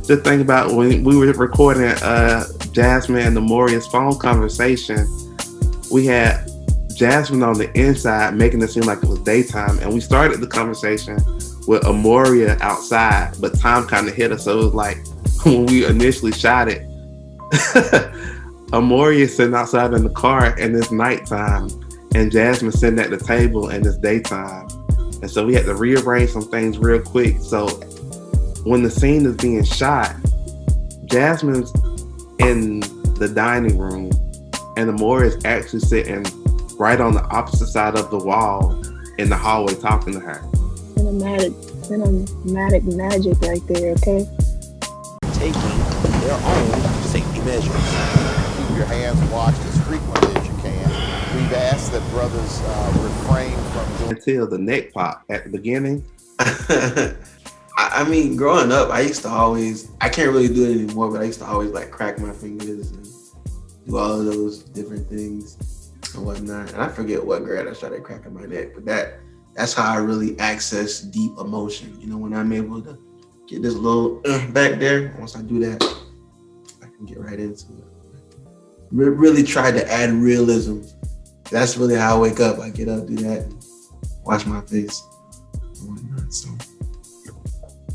the thing about when we were recording Jasmine and Amoria's phone conversation, we had Jasmine on the inside making it seem like it was daytime, and we started the conversation with Amoria outside, but time kind of hit us, so it was like when we initially shot it, Amoria sitting outside in the car and it's nighttime, and Jasmine sitting at the table and it's daytime. And so we had to rearrange some things real quick. So when the scene is being shot, Jasmine's in the dining room and Amoria is actually sitting right on the opposite side of the wall in the hallway talking to her. Cinematic magic right there, okay? Taking their own safety measures. Keep your hands washed as frequently as you can. We've asked that brothers refrain from doing until the neck pop at the beginning. I mean, growing up, I used to always, I can't really do it anymore, but I used to always like crack my fingers and do all of those different things and whatnot. And I forget what grade I started cracking my neck, but that's how I really access deep emotion. You know, when I'm able to get this little back there, once I do that, I can get right into it. Really try to add realism. That's really how I wake up. I get up, do that, and wash my face and whatnot. So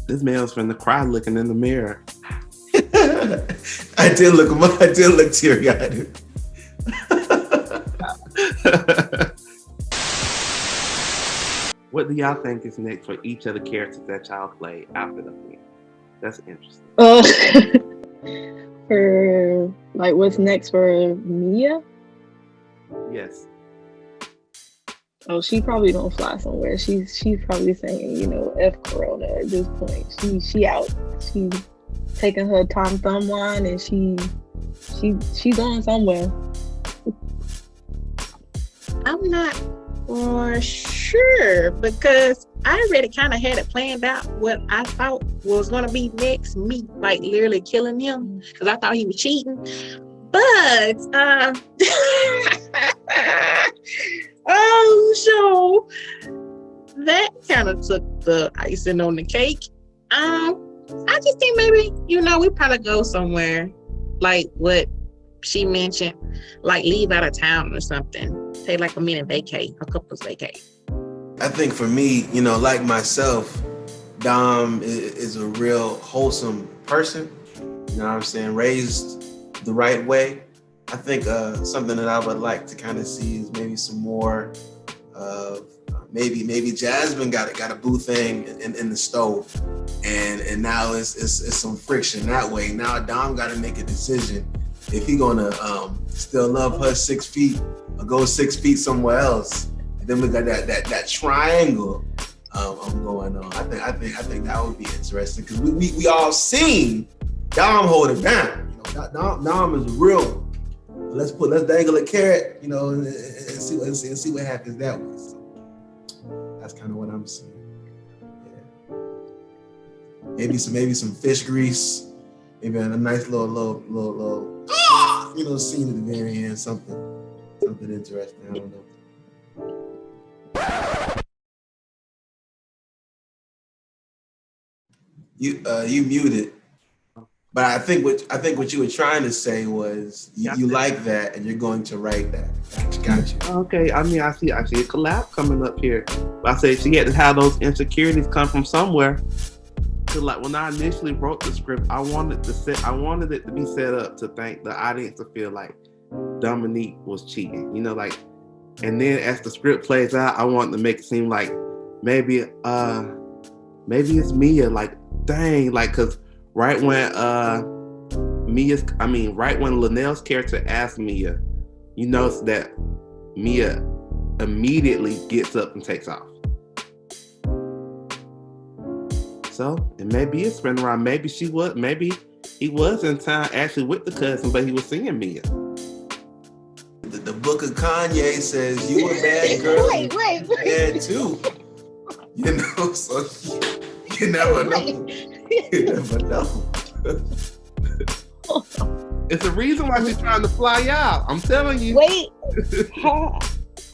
this man's finna cry looking in the mirror. I did look teary-eyed. What do y'all think is next for each of the characters that y'all play after the film? That's interesting. For like, what's next for Mia? Yes. Oh, she probably gonna fly somewhere. She's probably saying, F Corona at this point. She out. She taking her Tom Thumb wine and she going somewhere. I'm not for sure because I already kind of had it planned out what I thought was going to be next. Me, like literally killing him because I thought he was cheating. But so that kind of took the icing on the cake. I just think maybe we probably go somewhere like what she mentioned, like leave out of town or something. Take like a minute vacay, a couple's vacay. I think for me, like myself, Dom is a real wholesome person. You know what I'm saying? Raised the right way. I think something that I would like to kind of see is maybe some more of maybe Jasmine got a boo thing in the stove, and now it's some friction that way. Now Dom got to make a decision if he gonna still love her 6 feet or go 6 feet somewhere else. And then we got that triangle going on. I think that would be interesting because we all seen Dom hold it down. Dom is real. Let's dangle a carrot, and see what happens that way. So that's kind of what I'm seeing. Yeah. maybe some fish grease, maybe a nice little scene at the very end, something interesting. I don't know. You muted, but I think what you were trying to say was you like that and you're going to write that. Got you. Okay, I mean, I see a collab coming up here. But I say she had to have those insecurities come from somewhere. Cause like when I initially wrote the script, I wanted it to be set up to think the audience to feel like Dominique was cheating, like. And then as the script plays out, I wanted to make it seem like maybe it's Mia. Like, dang, like, cause right when Linnell's character asked Mia, you notice that Mia immediately gets up and takes off. So, and maybe it's been around. Maybe he was in town actually with the cousin, but he was seeing Mia. The book of Kanye says you a bad girl. Wait. Bad too. So you never know. You never know. It's the reason why she's trying to fly out. I'm telling you. Wait. How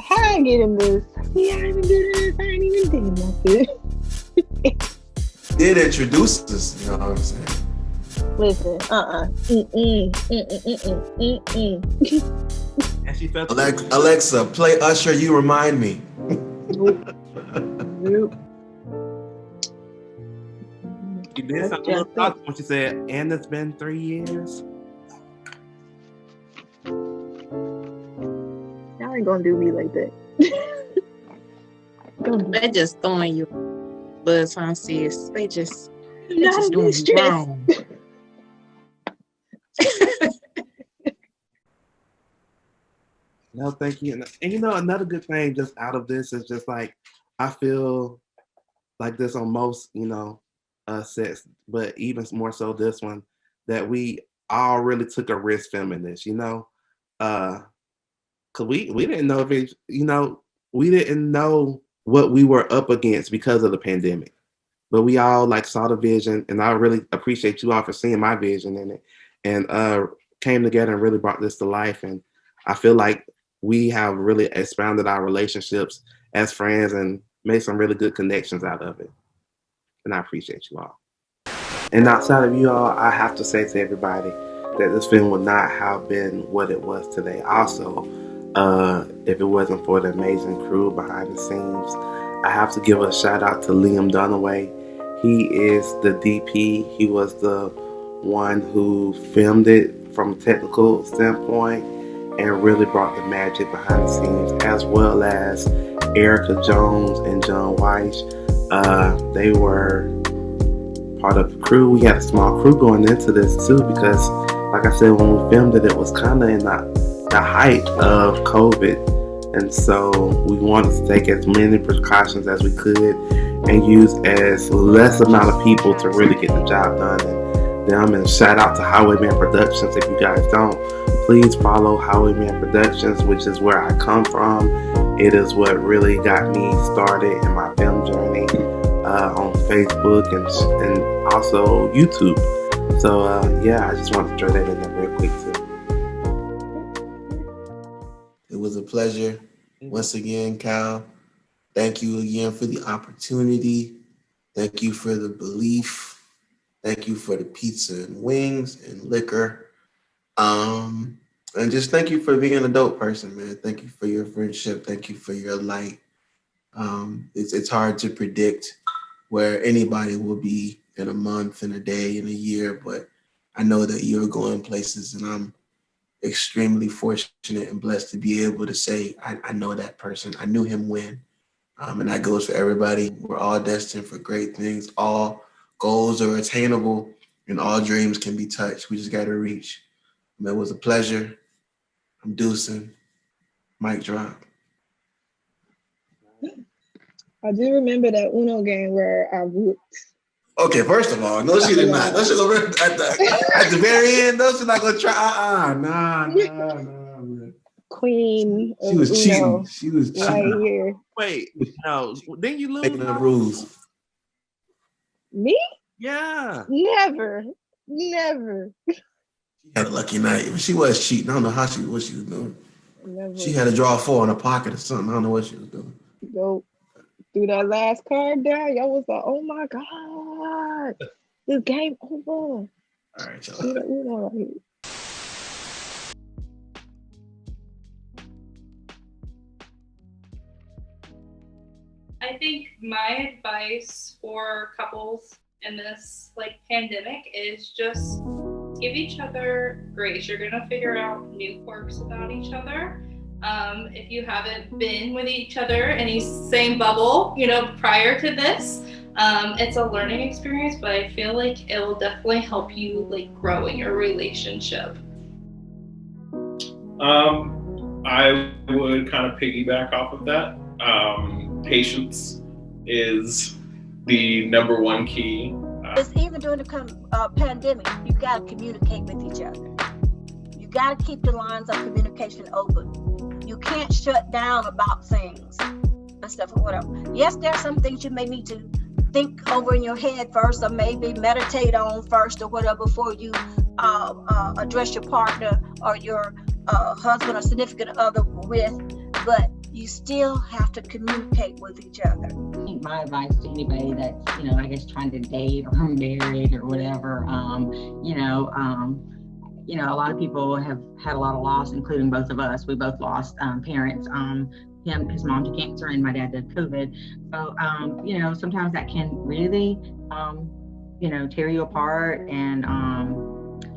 I get in this? See, I ain't do this. I ain't even did nothing. Did introduce us, you know what I'm saying? Listen, And she felt Alexa, play Usher, You Remind Me. Nope. She did something a little thoughtful when she said, and it's been 3 years. Y'all ain't gonna do me like that. They just throwing you buzz on sis. They just Not doing stress. you wrong. No, thank you. And another good thing just out of this is just like, I feel like this on most, sets, but even more so this one, that we all really took a risk filming this, cause we didn't know if it, we didn't know what we were up against because of the pandemic, but we all like saw the vision, and I really appreciate you all for seeing my vision in it, and came together and really brought this to life. And I feel like we have really expanded our relationships as friends and made some really good connections out of it. And I appreciate you all. And outside of you all, I have to say to everybody that this film would not have been what it was today. Also, if it wasn't for the amazing crew behind the scenes, I have to give a shout out to Liam Dunaway. He is the DP. He was the one who filmed it from a technical standpoint and really brought the magic behind the scenes, as well as Erica Jones and John Weiss. They were part of the crew. We had a small crew going into this too, because like I said, when we filmed it, it was kind of in the height of COVID. And so we wanted to take as many precautions as we could and use as less amount of people to really get the job done. And shout out to HwyMen Productions. If you guys don't, please follow HwyMen Productions, which is where I come from. It is what really got me started in my film journey on Facebook and also YouTube. So I just wanted to throw that in there real quick too. It was a pleasure. Once again, Cal, thank you again for the opportunity. Thank you for the belief. Thank you for the pizza and wings and liquor. And just thank you for being a dope person, man. Thank you for your friendship. Thank you for your light. It's hard to predict where anybody will be in a month, in a day, in a year, but I know that you're going places, and I'm extremely fortunate and blessed to be able to say, I know that person. I knew him when. And that goes for everybody. We're all destined for great things. All goals are attainable and all dreams can be touched. We just got to reach. It was a pleasure. I'm deucing. Mic drop. I do remember that Uno game where I whooped. Okay, first of all, no, she did not. No, she gonna at the very end. No, she's not gonna try. Nah. Queen. She was Uno, cheating. She was cheating. right here. Wait, no, didn't you lose? Making up rules. Me? Yeah. Never. She had a lucky night. She was cheating. I don't know what she was doing. Never. She had to draw a 4 in her pocket or something. I don't know what she was doing. Go through that last card there. Y'all was like, oh my God. This game over. All right, y'all. You know, right. I think my advice for couples in this pandemic is just give each other grace. You're gonna figure out new quirks about each other. If you haven't been with each other in the same bubble, prior to this, it's a learning experience, but I feel like it will definitely help you grow in your relationship. I would kind of piggyback off of that. Patience is the number one key. Even during the pandemic, you got to communicate with each other. You got to keep the lines of communication open. You can't shut down about things and stuff or whatever. Yes, there are some things you may need to think over in your head first, or maybe meditate on first, or whatever, before you address your partner or your husband or significant other with. But you still have to communicate with each other. My advice to anybody that's, I guess trying to date or married or whatever, a lot of people have had a lot of loss, including both of us. We both lost parents. His mom to cancer and my dad to COVID. So, sometimes that can really, tear you apart. And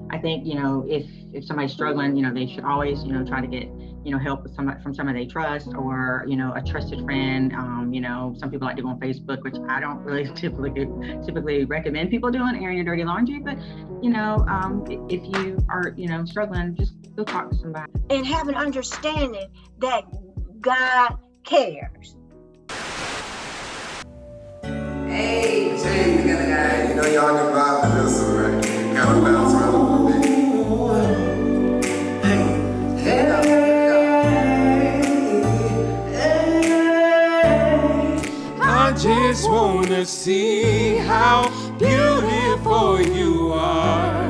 I think, if somebody's struggling, they should always, try to get, help with from somebody they trust, or, a trusted friend. Some people like to go on Facebook, which I don't really typically recommend people doing, airing your dirty laundry. But, if you are, struggling, just go talk to somebody. And have an understanding that God cares. Hey, chains together, guys. You know y'all can vibe with this one, right? Kind of bounce around a little bit. I just wanna see how beautiful you are.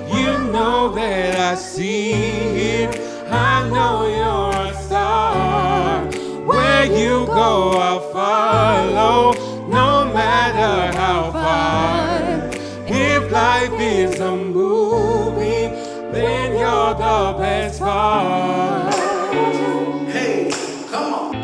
You know that I see it. I know you're a star. Where you go, I'll follow, no matter how far. If life is a movie, then you're the best part. Hey, come on.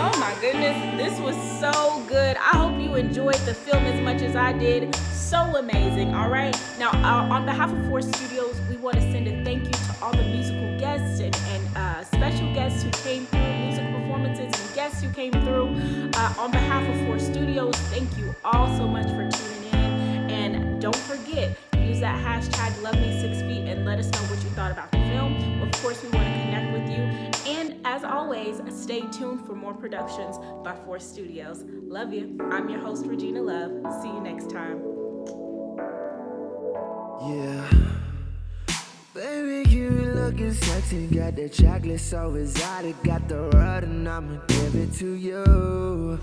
Oh my goodness, this was so good. I hope you enjoyed the film as much as I did. So amazing. All right, now on behalf of FORC Studios, we want to send a thank you to all the musical guests and special guests who came through, music performances and guests who came through. On behalf of FORC Studios, thank you all so much for tuning in. And don't forget, use that hashtag #LoveMe6feet and let us know what you thought about the film. Of course, we want to connect with you. And as always, stay tuned for more productions by FORC Studios. Love you. I'm your host, Regina Love. See you next time. Yeah. Baby, you looking sexy. Got that chocolate so exotic. Got the rod and I'ma give it to you.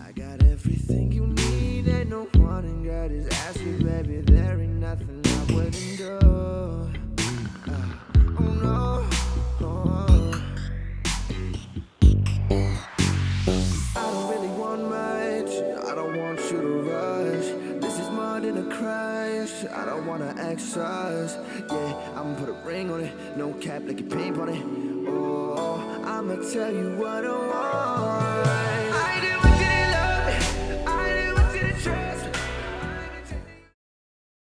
I got everything you need. Ain't no one and God is asking, baby. There ain't nothing I wouldn't do. Oh no. Oh. I don't really want much. I don't want you to rush. This is more than a crush. I don't wanna extras. Yeah, I'ma put a ring on it. No cap like a pimp on it. Oh, I'ma tell you what I want.